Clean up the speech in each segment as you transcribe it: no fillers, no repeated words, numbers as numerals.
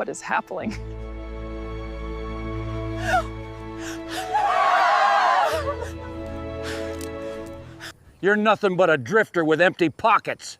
what is happening. You're nothing but a drifter with empty pockets.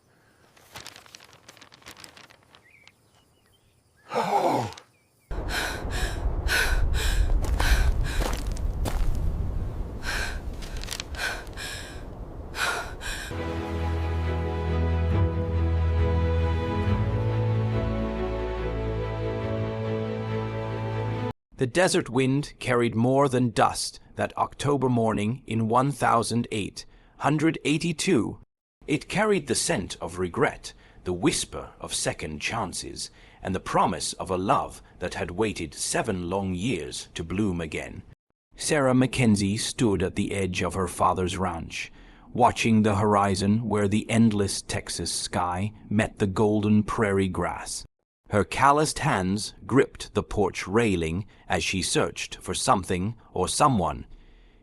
The desert wind carried more than dust that October morning in 1882. It carried the scent of regret, the whisper of second chances, and the promise of a love that had waited 7 long years to bloom again. Sarah Mackenzie stood at the edge of her father's ranch, watching the horizon where the endless Texas sky met the golden prairie grass. Her calloused hands gripped the porch railing as she searched for something or someone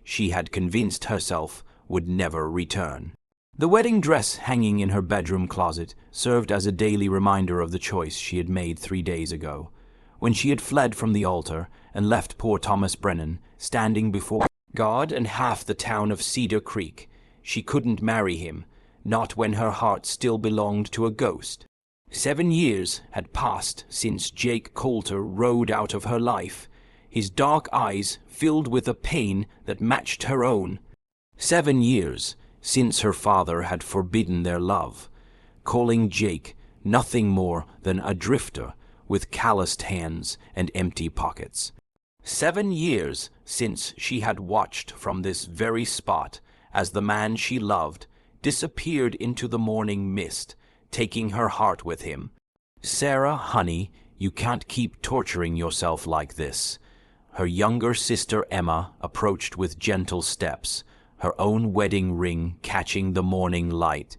she had convinced herself would never return. The wedding dress hanging in her bedroom closet served as a daily reminder of the choice she had made 3 days ago, when she had fled from the altar and left poor Thomas Brennan standing before God and half the town of Cedar Creek. She couldn't marry him, not when her heart still belonged to a ghost. 7 years had passed since Jake Coulter rode out of her life, his dark eyes filled with a pain that matched her own. 7 years since her father had forbidden their love, calling Jake nothing more than a drifter with calloused hands and empty pockets. 7 years since she had watched from this very spot as the man she loved disappeared into the morning mist, taking her heart with him. Sarah, honey, you can't keep torturing yourself like this. Her younger sister Emma approached with gentle steps, her own wedding ring catching the morning light.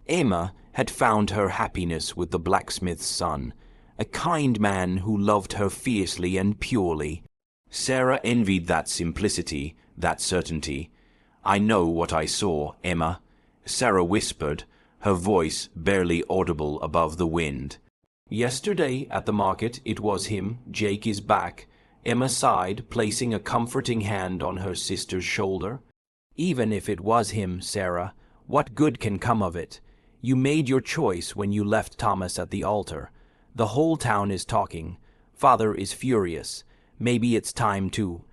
Emma had found her happiness with the blacksmith's son, a kind man who loved her fiercely and purely. Sarah envied that simplicity, that certainty. I know what I saw, Emma, Sarah whispered, her voice barely audible above the wind. Yesterday at the market it was him, Jake is back, Emma sighed, placing a comforting hand on her sister's shoulder. Even if it was him, Sarah, what good can come of it? You made your choice when you left Thomas at the altar. The whole town is talking. Father is furious. Maybe it's time to...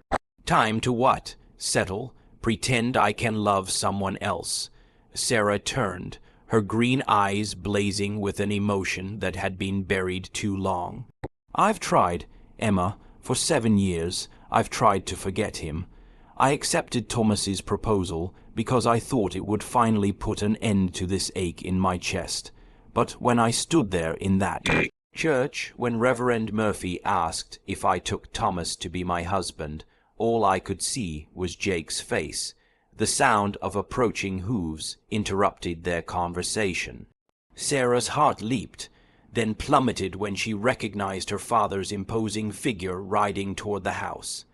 Time to what? Settle? Pretend I can love someone else. Sarah turned, her green eyes blazing with an emotion that had been buried too long. I've tried, Emma, for 7 years. I've tried to forget him. I accepted Thomas's proposal because I thought it would finally put an end to this ache in my chest. But when I stood there in that church, when Reverend Murphy asked if I took Thomas to be my husband, all I could see was Jake's face. The sound of approaching hooves interrupted their conversation. Sarah's heart leaped, then plummeted when she recognized her father's imposing figure riding toward the house.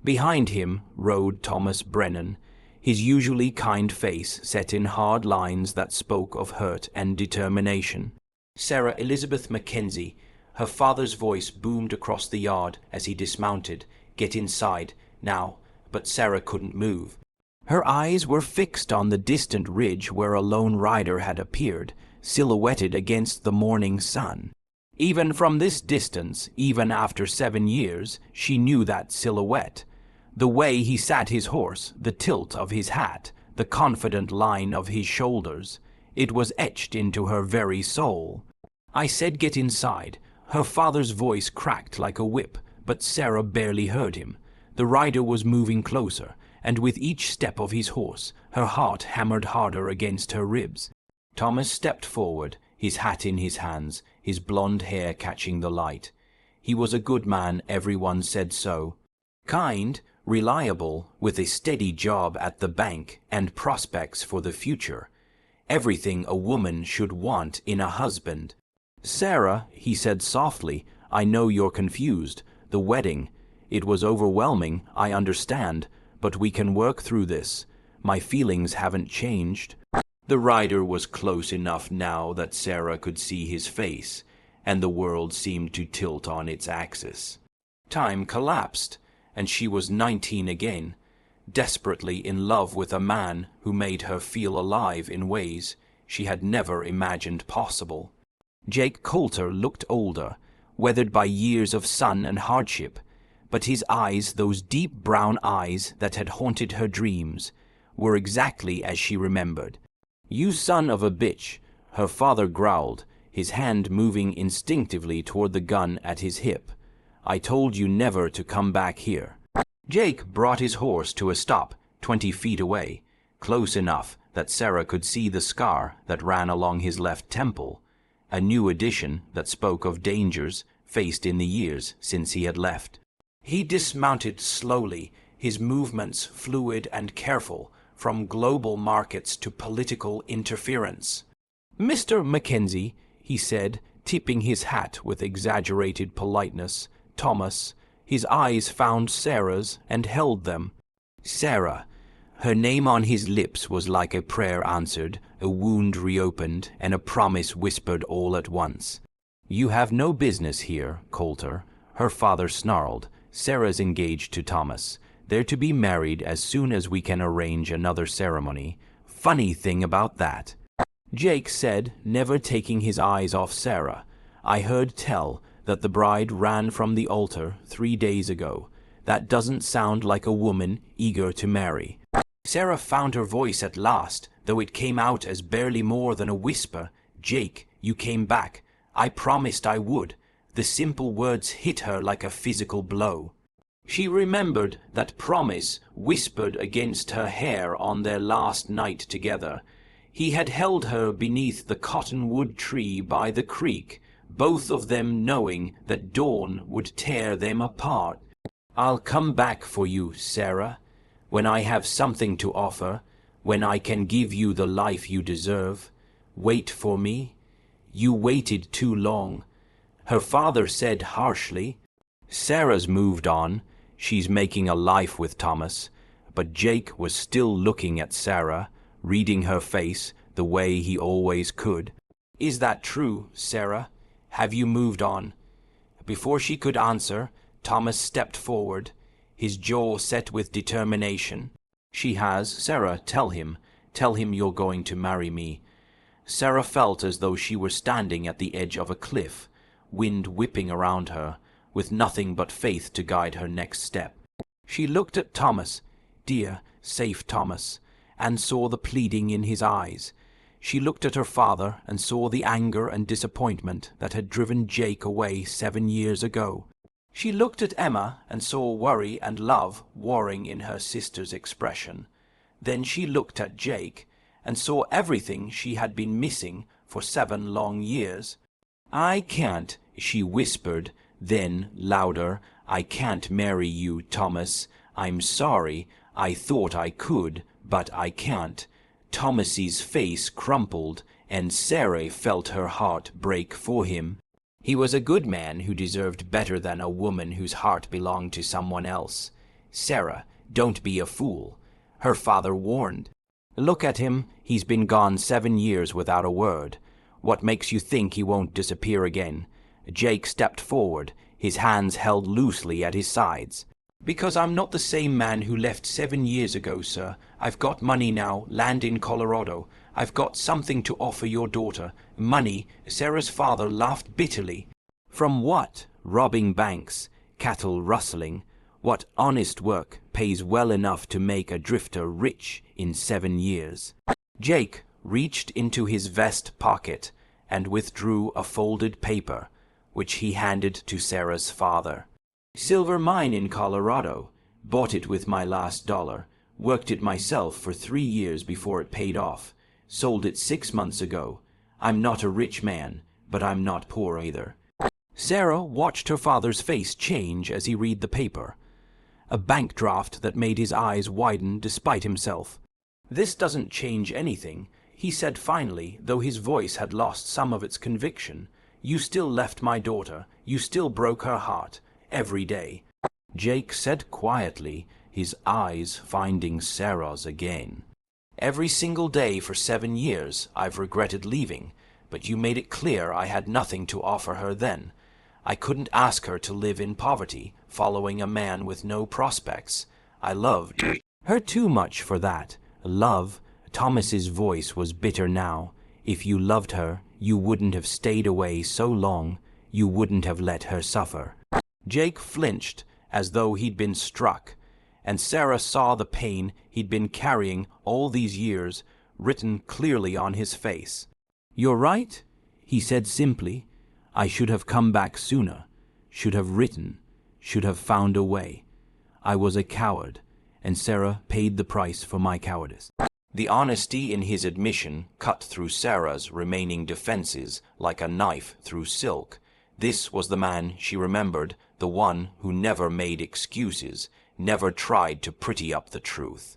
Behind him rode Thomas Brennan, his usually kind face set in hard lines that spoke of hurt and determination. Sarah Elizabeth Mackenzie, her father's voice boomed across the yard as he dismounted. Get inside, now, but Sarah couldn't move. Her eyes were fixed on the distant ridge where a lone rider had appeared, silhouetted against the morning sun. Even from this distance, even after 7 years, she knew that silhouette. The way he sat his horse, the tilt of his hat, the confident line of his shoulders, it was etched into her very soul. I said get inside. Her father's voice cracked like a whip, but Sarah barely heard him. The rider was moving closer, and with each step of his horse, her heart hammered harder against her ribs. Thomas stepped forward, his hat in his hands, his blonde hair catching the light. He was a good man, everyone said so. Kind, reliable, with a steady job at the bank and prospects for the future. Everything a woman should want in a husband. Sarah, he said softly, I know you're confused. The wedding. It was overwhelming, I understand, but we can work through this. My feelings haven't changed. The rider was close enough now that Sarah could see his face, and the world seemed to tilt on its axis. Time collapsed, and she was 19 again, desperately in love with a man who made her feel alive in ways she had never imagined possible. Jake Coulter looked older, weathered by years of sun and hardship, but his eyes, those deep brown eyes that had haunted her dreams, were exactly as she remembered. "You son of a bitch," her father growled, his hand moving instinctively toward the gun at his hip. "I told you never to come back here." Jake brought his horse to a stop 20 feet away, close enough that Sarah could see the scar that ran along his left temple, a new addition that spoke of dangers faced in the years since he had left. He dismounted slowly, his movements fluid and careful, from global markets to political interference. "Mr. Mackenzie," he said, tipping his hat with exaggerated politeness, "Thomas." His eyes found Sarah's and held them. Sarah. Her name on his lips was like a prayer answered, a wound reopened, and a promise whispered all at once. "You have no business here, Coulter," her father snarled. "Sarah's engaged to Thomas. They're to be married as soon as we can arrange another ceremony. Funny thing about that." Jake said, never taking his eyes off Sarah, "I heard tell that the bride ran from the altar 3 days ago. That doesn't sound like a woman eager to marry." Sarah found her voice at last, though it came out as barely more than a whisper. "Jake, you came back. I promised I would." The simple words hit her like a physical blow. She remembered that promise whispered against her hair on their last night together. He had held her beneath the cottonwood tree by the creek, both of them knowing that dawn would tear them apart. "I'll come back for you, Sarah, when I have something to offer, when I can give you the life you deserve. Wait for me. You waited too long," her father said harshly. Sarah's moved on. She's making a life with Thomas. But Jake was still looking at Sarah, reading her face the way he always could. "Is that true, Sarah? Have you moved on?" Before she could answer, Thomas stepped forward, his jaw set with determination. "She has, Sarah. Tell him you're going to marry me." Sarah felt as though she were standing at the edge of a cliff, wind whipping around her, with nothing but faith to guide her next step. She looked at Thomas, dear, safe Thomas, and saw the pleading in his eyes. She looked at her father and saw the anger and disappointment that had driven Jake away 7 years ago. She looked at Emma and saw worry and love warring in her sister's expression. Then she looked at Jake and saw everything she had been missing for 7 long years. "I can't," she whispered, then louder, "I can't marry you, Thomas. I'm sorry. I thought I could, but I can't." Thomas's face crumpled, and Sarah felt her heart break for him. He was a good man who deserved better than a woman whose heart belonged to someone else. "Sarah, don't be a fool," her father warned. "Look at him. He's been gone 7 years without a word. What makes you think he won't disappear again?" Jake stepped forward, his hands held loosely at his sides. "Because I'm not the same man who left 7 years ago, sir. I've got money now, land in Colorado. I've got something to offer your daughter. Money." Sarah's father laughed bitterly. "From what? Robbing banks, cattle rustling. What honest work pays well enough to make a drifter rich in 7 years? Jake reached into his vest pocket and withdrew a folded paper, which he handed to Sarah's father. "Silver mine in Colorado. Bought it with my last dollar. Worked it myself for 3 years before it paid off. Sold it 6 months ago. I'm not a rich man, but I'm not poor either." Sarah watched her father's face change as he read the paper, a bank draft that made his eyes widen despite himself. "This doesn't change anything," he said finally, though his voice had lost some of its conviction. "You still left my daughter. You still broke her heart. Every day." Jake said quietly, his eyes finding Sarah's again. "Every single day for 7 years I've regretted leaving, but you made it clear I had nothing to offer her then. I couldn't ask her to live in poverty, following a man with no prospects. I loved her too much for that. Love. Thomas's voice was bitter now. If you loved her, you wouldn't have stayed away so long. You wouldn't have let her suffer. Jake flinched as though he'd been struck, and Sarah saw the pain he'd been carrying all these years written clearly on his face. "You're right," he said simply. "I should have come back sooner, should have written, should have found a way. I was a coward, and Sarah paid the price for my cowardice." The honesty in his admission cut through Sarah's remaining defenses like a knife through silk. This was the man she remembered, the one who never made excuses, never tried to pretty up the truth.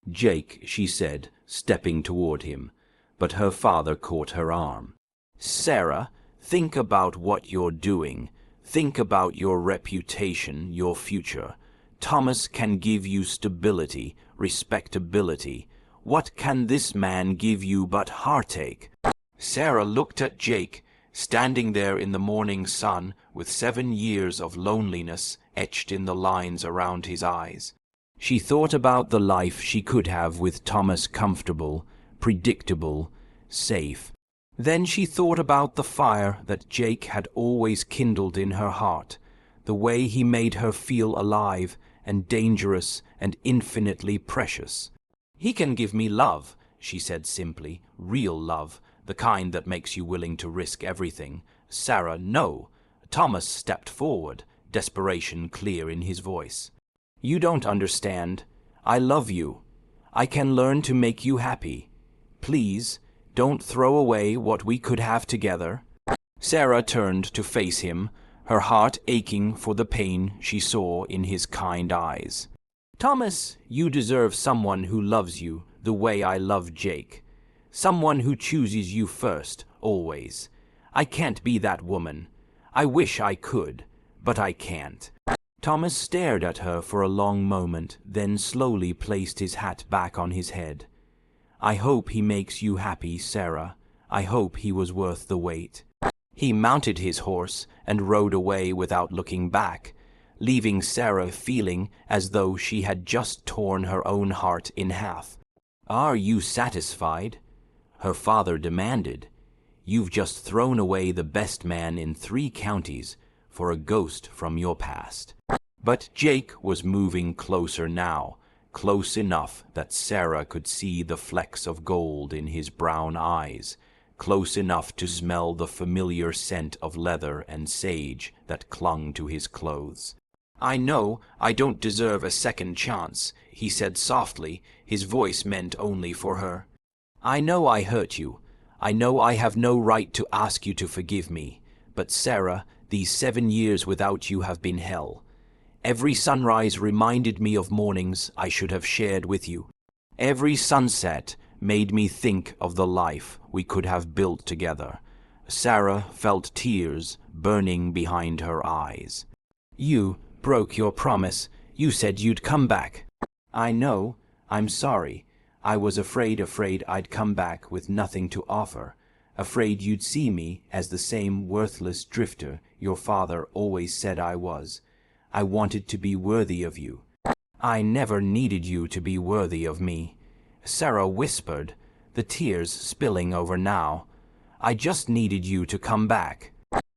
"Jake," she said, stepping toward him, but her father caught her arm. "Sarah, think about what you're doing. Think about your reputation, your future. Thomas can give you stability, respectability. What can this man give you but heartache?" Sarah looked at Jake, standing there in the morning sun with 7 years of loneliness etched in the lines around his eyes. She thought about the life she could have with Thomas, comfortable, predictable, safe. Then she thought about the fire that Jake had always kindled in her heart, the way he made her feel alive and dangerous and infinitely precious. "He can give me love," she said simply, "real love, the kind that makes you willing to risk everything." "Sarah, no." Thomas stepped forward, desperation clear in his voice. "You don't understand. I love you. I can learn to make you happy. Please, don't throw away what we could have together." Sarah turned to face him, her heart aching for the pain she saw in his kind eyes. "Thomas, you deserve someone who loves you the way I love Jake. Someone who chooses you first, always. I can't be that woman. I wish I could, but I can't." Thomas stared at her for a long moment, then slowly placed his hat back on his head. "I hope he makes you happy, Sarah. I hope he was worth the wait." He mounted his horse and rode away without looking back, leaving Sarah feeling as though she had just torn her own heart in half. "Are you satisfied?" her father demanded. "You've just thrown away the best man in 3 counties for a ghost from your past." But Jake was moving closer now, close enough that Sarah could see the flecks of gold in his brown eyes, close enough to smell the familiar scent of leather and sage that clung to his clothes. "I know I don't deserve a second chance," he said softly, his voice meant only for her. "I know I hurt you. I know I have no right to ask you to forgive me. But Sarah, these 7 years without you have been hell. Every sunrise reminded me of mornings I should have shared with you. Every sunset made me think of the life we could have built together." Sarah felt tears burning behind her eyes. "You broke your promise. You said you'd come back." "I know. I'm sorry. I was afraid I'd come back with nothing to offer. Afraid you'd see me as the same worthless drifter your father always said I was. I wanted to be worthy of you." "I never needed you to be worthy of me," Sarah whispered, the tears spilling over now. "I just needed you to come back."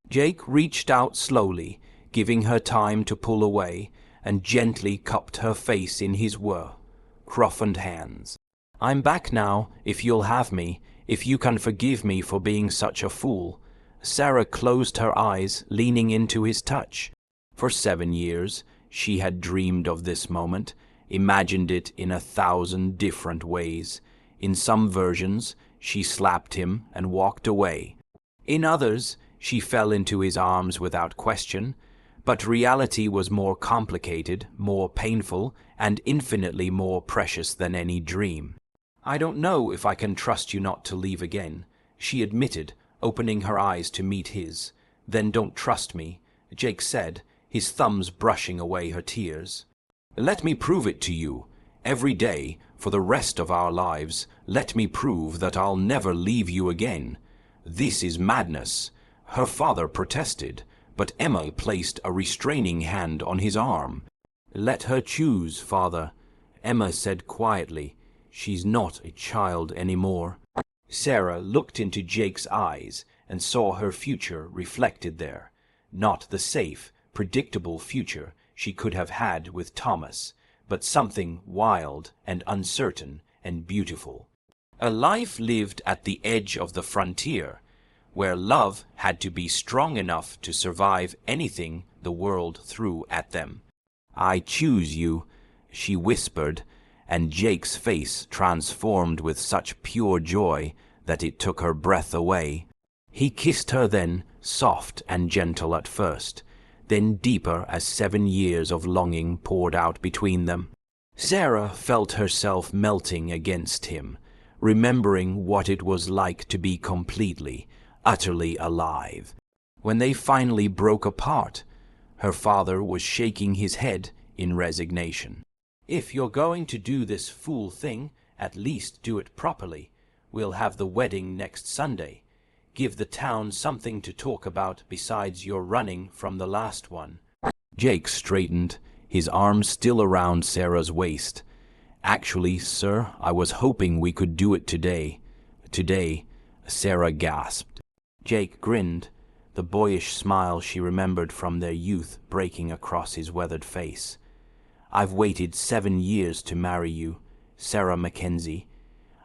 Jake reached out slowly, giving her time to pull away, and gently cupped her face in his roughened hands. "I'm back now, if you'll have me, if you can forgive me for being such a fool." Sarah closed her eyes, leaning into his touch. For 7 years, she had dreamed of this moment, imagined it in 1,000 different ways. In some versions, she slapped him and walked away. In others, she fell into his arms without question. But reality was more complicated, more painful, and infinitely more precious than any dream. "I don't know if I can trust you not to leave again," she admitted, opening her eyes to meet his. "Then don't trust me," Jake said, his thumbs brushing away her tears. "Let me prove it to you. Every day, for the rest of our lives, let me prove that I'll never leave you again." "This is madness." Her father protested, but Emma placed a restraining hand on his arm. "Let her choose, father," Emma said quietly. "She's not a child anymore." Sarah looked into Jake's eyes and saw her future reflected there. Not the safe, predictable future she could have had with Thomas, but something wild and uncertain and beautiful. A life lived at the edge of the frontier, where love had to be strong enough to survive anything the world threw at them. "I choose you," she whispered, and Jake's face transformed with such pure joy that it took her breath away. He kissed her then, soft and gentle at first, then deeper as 7 years of longing poured out between them. Sarah felt herself melting against him, remembering what it was like to be completely, utterly alive. When they finally broke apart, her father was shaking his head in resignation. "If you're going to do this fool thing, at least do it properly. We'll have the wedding next Sunday. Give the town something to talk about besides your running from the last one." Jake straightened, his arms still around Sarah's waist. "Actually, sir, I was hoping we could do it today." "Today?" Sarah gasped. Jake grinned, the boyish smile she remembered from their youth breaking across his weathered face. "I've waited 7 years to marry you, Sarah Mackenzie.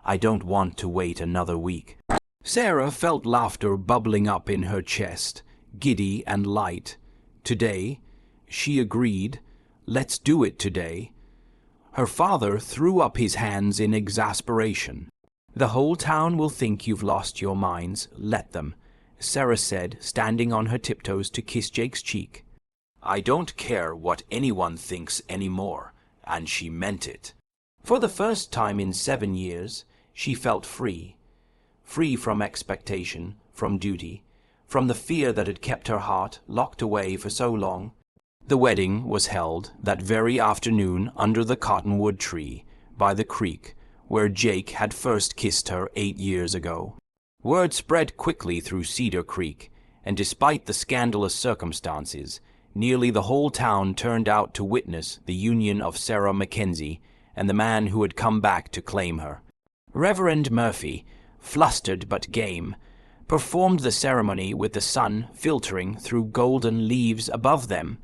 I don't want to wait another week." Sarah felt laughter bubbling up in her chest, giddy and light. "Today?" She agreed. "Let's do it today." Her father threw up his hands in exasperation. "The whole town will think you've lost your minds. Let them," Sarah said, standing on her tiptoes to kiss Jake's cheek. "I don't care what anyone thinks anymore," and she meant it. For the first time in 7 years, she felt free. Free from expectation, from duty, from the fear that had kept her heart locked away for so long. The wedding was held that very afternoon under the cottonwood tree by the creek where Jake had first kissed her 8 years ago. Word spread quickly through Cedar Creek, and despite the scandalous circumstances, nearly the whole town turned out to witness the union of Sarah Mackenzie and the man who had come back to claim her. Reverend Murphy, flustered but game, performed the ceremony with the sun filtering through golden leaves above them.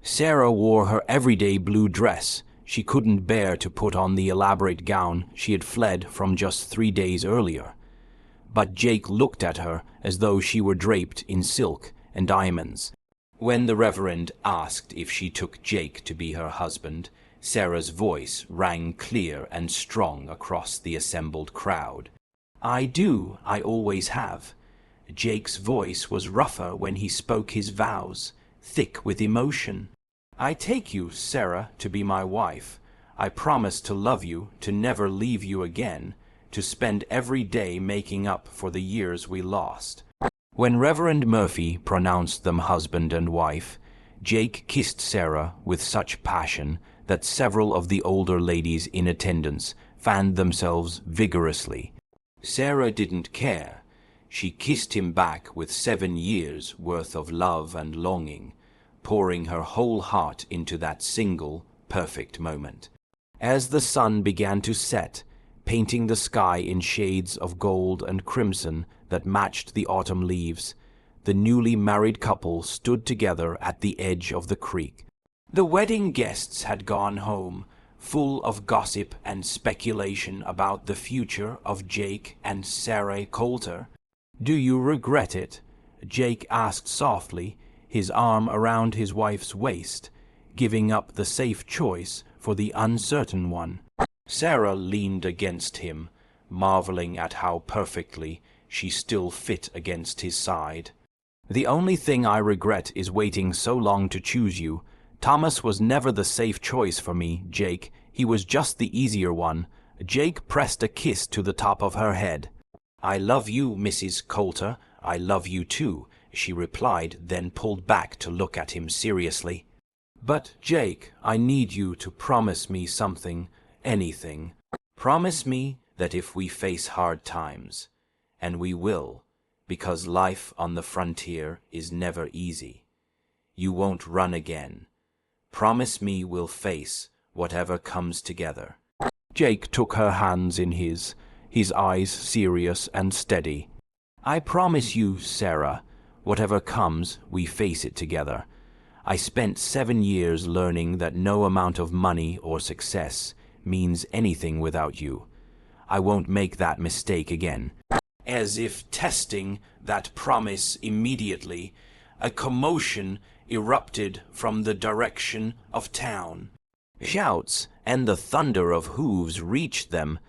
Sarah wore her everyday blue dress. She couldn't bear to put on the elaborate gown she had fled from just 3 days earlier. But Jake looked at her as though she were draped in silk and diamonds. When the Reverend asked if she took Jake to be her husband, Sarah's voice rang clear and strong across the assembled crowd. "I do, I always have." Jake's voice was rougher when he spoke his vows, thick with emotion. "I take you, Sarah, to be my wife. I promise to love you, to never leave you again, to spend every day making up for the years we lost." When Reverend Murphy pronounced them husband and wife, Jake kissed Sarah with such passion that several of the older ladies in attendance fanned themselves vigorously. Sarah didn't care. She kissed him back with 7 years' worth of love and longing, pouring her whole heart into that single, perfect moment. As the sun began to set, painting the sky in shades of gold and crimson that matched the autumn leaves, the newly married couple stood together at the edge of the creek. The wedding guests had gone home, full of gossip and speculation about the future of Jake and Sarah Coulter. "Do you regret it?" Jake asked softly, his arm around his wife's waist, giving up the safe choice for the uncertain one. Sarah leaned against him, marveling at how perfectly she still fit against his side. "The only thing I regret is waiting so long to choose you. Thomas was never the safe choice for me, Jake. He was just the easier one." Jake pressed a kiss to the top of her head. "I love you, Mrs. Coulter. I love you too," she replied, then pulled back to look at him seriously. "But, Jake, I need you to promise me something, anything. Promise me that if we face hard times, and we will, because life on the frontier is never easy. You won't run again. Promise me we'll face whatever comes together." Jake took her hands in his eyes serious and steady. "I promise you, Sarah, whatever comes, we face it together. I spent 7 years learning that no amount of money or success means anything without you. I won't make that mistake again." As if testing that promise immediately, a commotion erupted from the direction of town. Shouts and the thunder of hooves reached them,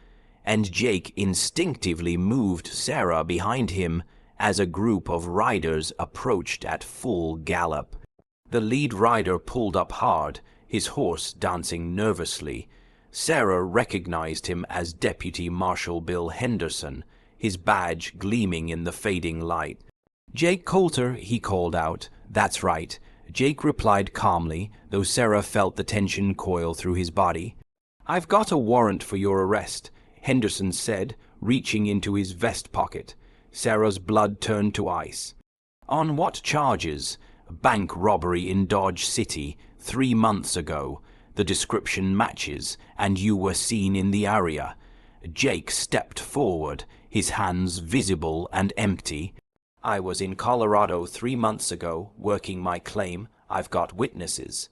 and Jake instinctively moved Sarah behind him as a group of riders approached at full gallop. The lead rider pulled up hard, his horse dancing nervously. Sarah recognized him as Deputy Marshal Bill Henderson, his badge gleaming in the fading light. "Jake Coulter," he called out. "That's right." Jake replied calmly, though Sarah felt the tension coil through his body. "I've got a warrant for your arrest," Henderson said, reaching into his vest pocket. Sarah's blood turned to ice. "On what charges?" "Bank robbery in Dodge City 3 months ago. The description matches, and you were seen in the area." Jake stepped forward, his hands visible and empty. "I was in Colorado 3 months ago, working my claim. I've got witnesses."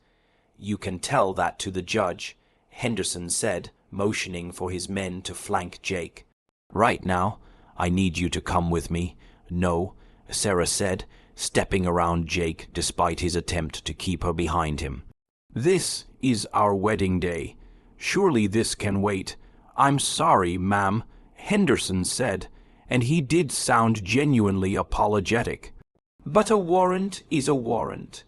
"You can tell that to the judge," Henderson said, motioning for his men to flank Jake. "Right now, I need you to come with me." "No," Sarah said, stepping around Jake despite his attempt to keep her behind him. "This is our wedding day. Surely this can wait." "I'm sorry, ma'am," Henderson said, and he did sound genuinely apologetic. "But a warrant is a warrant."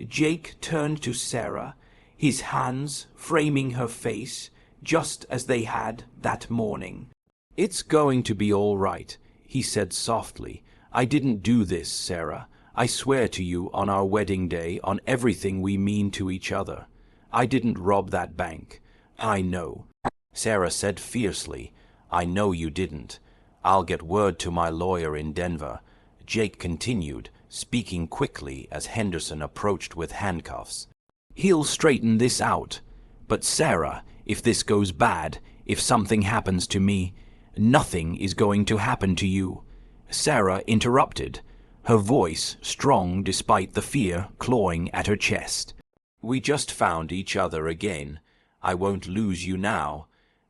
Jake turned to Sarah, his hands framing her face, just as they had that morning. "It's going to be all right," he said softly. "I didn't do this, Sarah. I swear to you on our wedding day, on everything we mean to each other. I didn't rob that bank." "I know," Sarah said fiercely. "I know you didn't. I'll get word to my lawyer in Denver." Jake continued, speaking quickly as Henderson approached with handcuffs. "He'll straighten this out. But Sarah, if this goes bad, if something happens to me, nothing is going to happen to you." Sarah interrupted, her voice strong despite the fear clawing at her chest. "We just found each other again. I won't lose you now."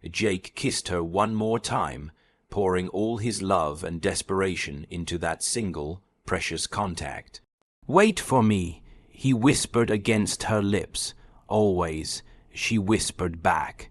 Jake kissed her one more time, pouring all his love and desperation into that single, precious contact. "Wait for me," he whispered against her lips. "Always," she whispered back.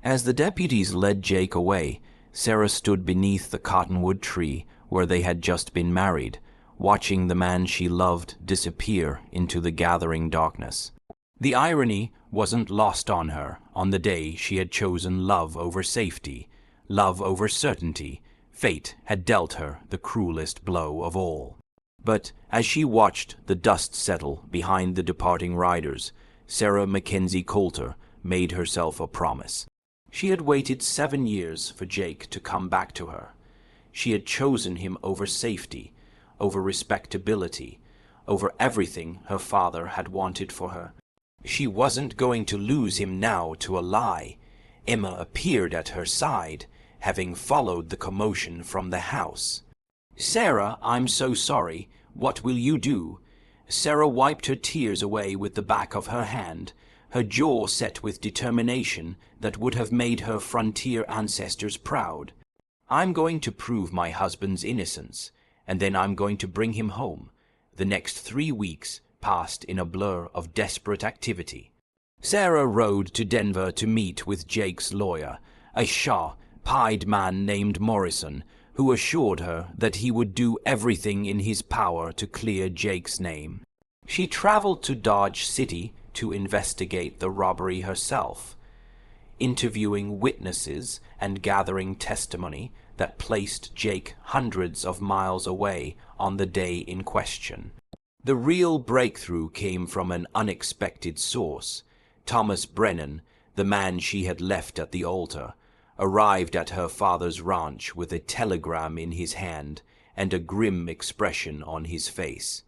As the deputies led Jake away, Sarah stood beneath the cottonwood tree where they had just been married, watching the man she loved disappear into the gathering darkness. The irony wasn't lost on her on the day she had chosen love over safety, love over certainty. Fate had dealt her the cruelest blow of all. But as she watched the dust settle behind the departing riders, Sarah Mackenzie Coulter made herself a promise. She had waited 7 years for Jake to come back to her. She had chosen him over safety, over respectability, over everything her father had wanted for her. She wasn't going to lose him now to a lie. Emma appeared at her side, having followed the commotion from the house. "Sarah, I'm so sorry. What will you do?" Sarah wiped her tears away with the back of her hand, her jaw set with determination that would have made her frontier ancestors proud. "I'm going to prove my husband's innocence, and then I'm going to bring him home." The next 3 weeks passed in a blur of desperate activity. Sarah rode to Denver to meet with Jake's lawyer, a pied man named Morrison, who assured her that he would do everything in his power to clear Jake's name. She traveled to Dodge City to investigate the robbery herself, interviewing witnesses and gathering testimony that placed Jake hundreds of miles away on the day in question. The real breakthrough came from an unexpected source. Thomas Brennan, the man she had left at the altar, arrived at her father's ranch with a telegram in his hand and a grim expression on his face.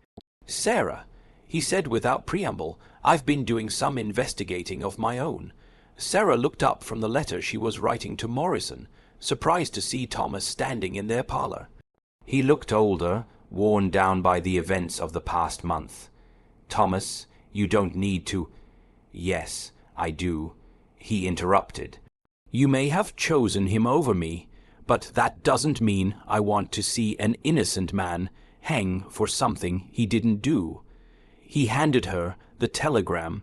"Sarah," he said without preamble, "I've been doing some investigating of my own." Sarah looked up from the letter she was writing to Morrison, surprised to see Thomas standing in their parlor. He looked older, worn down by the events of the past month. "Thomas, you don't need to—" "Yes, I do," he interrupted. "You may have chosen him over me, but that doesn't mean I want to see an innocent man hang for something he didn't do." He handed her the telegram.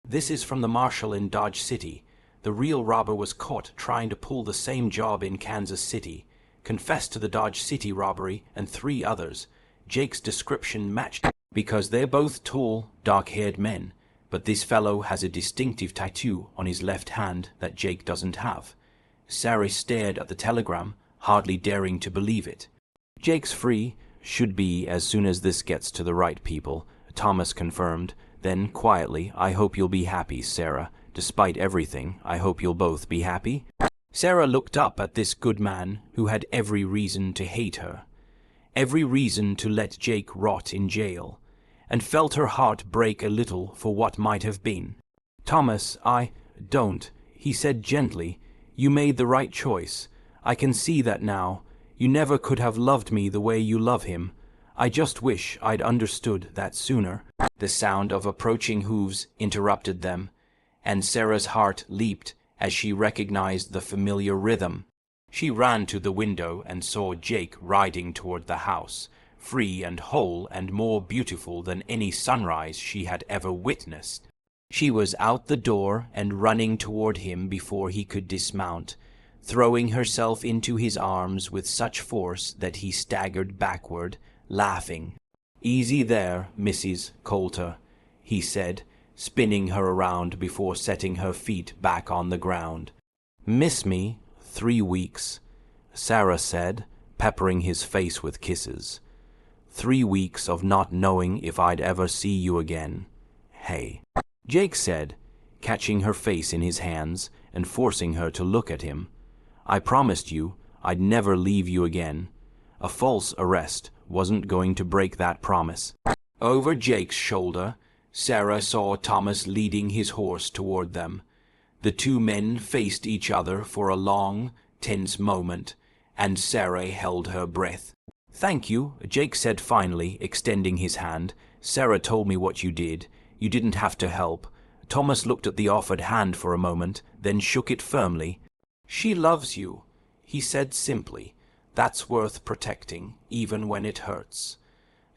"This is from the marshal in Dodge City. The real robber was caught trying to pull the same job in Kansas City. Confessed to the Dodge City robbery and 3 others. Jake's description matched because they're both tall, dark-haired men. But this fellow has a distinctive tattoo on his left hand that Jake doesn't have." Sarah stared at the telegram, hardly daring to believe it. "Jake's free. Should be as soon as this gets to the right people," Thomas confirmed. Then, quietly, "I hope you'll be happy, Sarah. Despite everything, I hope you'll both be happy." Sarah looked up at this good man who had every reason to hate her, every reason to let Jake rot in jail, and felt her heart break a little for what might have been. "Thomas, don't," he said gently. "You made the right choice. I can see that now. You never could have loved me the way you love him. I just wish I'd understood that sooner." The sound of approaching hooves interrupted them, and Sarah's heart leaped as she recognized the familiar rhythm. She ran to the window and saw Jake riding toward the house, free and whole and more beautiful than any sunrise she had ever witnessed. She was out the door and running toward him before he could dismount, throwing herself into his arms with such force that he staggered backward, laughing. "Easy there, Mrs. Coulter," he said, spinning her around before setting her feet back on the ground. "Miss me? 3 weeks," Sarah said, peppering his face with kisses. 3 weeks of not knowing if I'd ever see you again. Hey." Jake said, catching her face in his hands and forcing her to look at him. "I promised you I'd never leave you again. A false arrest wasn't going to break that promise." Over Jake's shoulder, Sarah saw Thomas leading his horse toward them. The 2 men faced each other for a long, tense moment, and Sarah held her breath. "Thank you," Jake said finally, extending his hand. "Sarah told me what you did. You didn't have to help." Thomas looked at the offered hand for a moment, then shook it firmly. "She loves you," he said simply. "That's worth protecting, even when it hurts."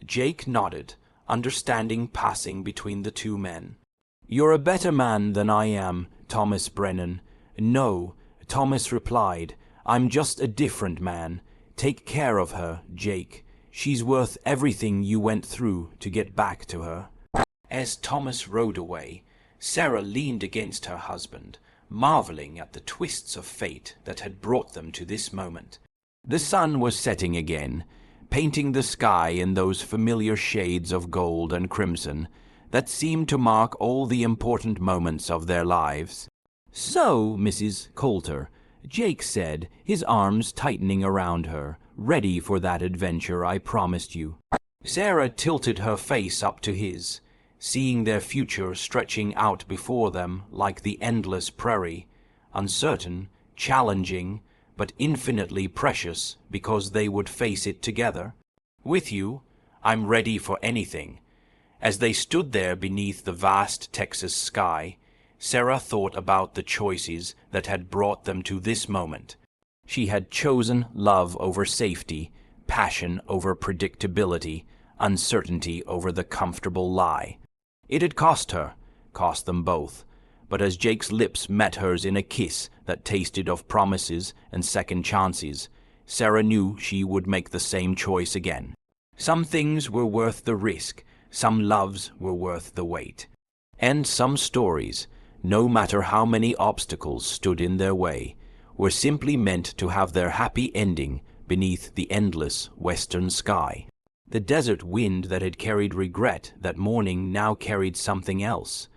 Jake nodded, understanding passing between the 2 men. "You're a better man than I am, Thomas Brennan." "No," Thomas replied. "I'm just a different man. Take care of her, Jake. She's worth everything you went through to get back to her." As Thomas rode away, Sarah leaned against her husband, marveling at the twists of fate that had brought them to this moment. The sun was setting again, painting the sky in those familiar shades of gold and crimson that seemed to mark all the important moments of their lives. "So, Mrs. Coulter," Jake said, his arms tightening around her, "ready for that adventure I promised you." Sarah tilted her face up to his, seeing their future stretching out before them like the endless prairie, uncertain, challenging, but infinitely precious because they would face it together. "With you, I'm ready for anything." As they stood there beneath the vast Texas sky, Sarah thought about the choices that had brought them to this moment. She had chosen love over safety, passion over predictability, uncertainty over the comfortable lie. It had cost her, cost them both, but as Jake's lips met hers in a kiss that tasted of promises and second chances, Sarah knew she would make the same choice again. Some things were worth the risk, some loves were worth the wait. And some stories, no matter how many obstacles stood in their way, were simply meant to have their happy ending beneath the endless western sky. The desert wind that had carried regret that morning now carried something else.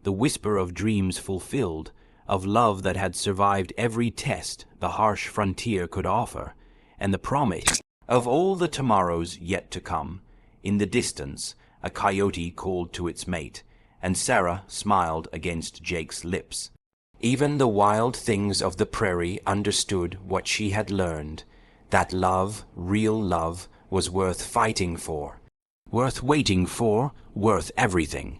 The whisper of dreams fulfilled, of love that had survived every test the harsh frontier could offer, and the promise Of all the tomorrows yet to come, in the distance a coyote called to its mate, and Sarah smiled against Jake's lips. Even the wild things of the prairie understood what she had learned, that love, real love, was worth fighting for, worth waiting for, worth everything.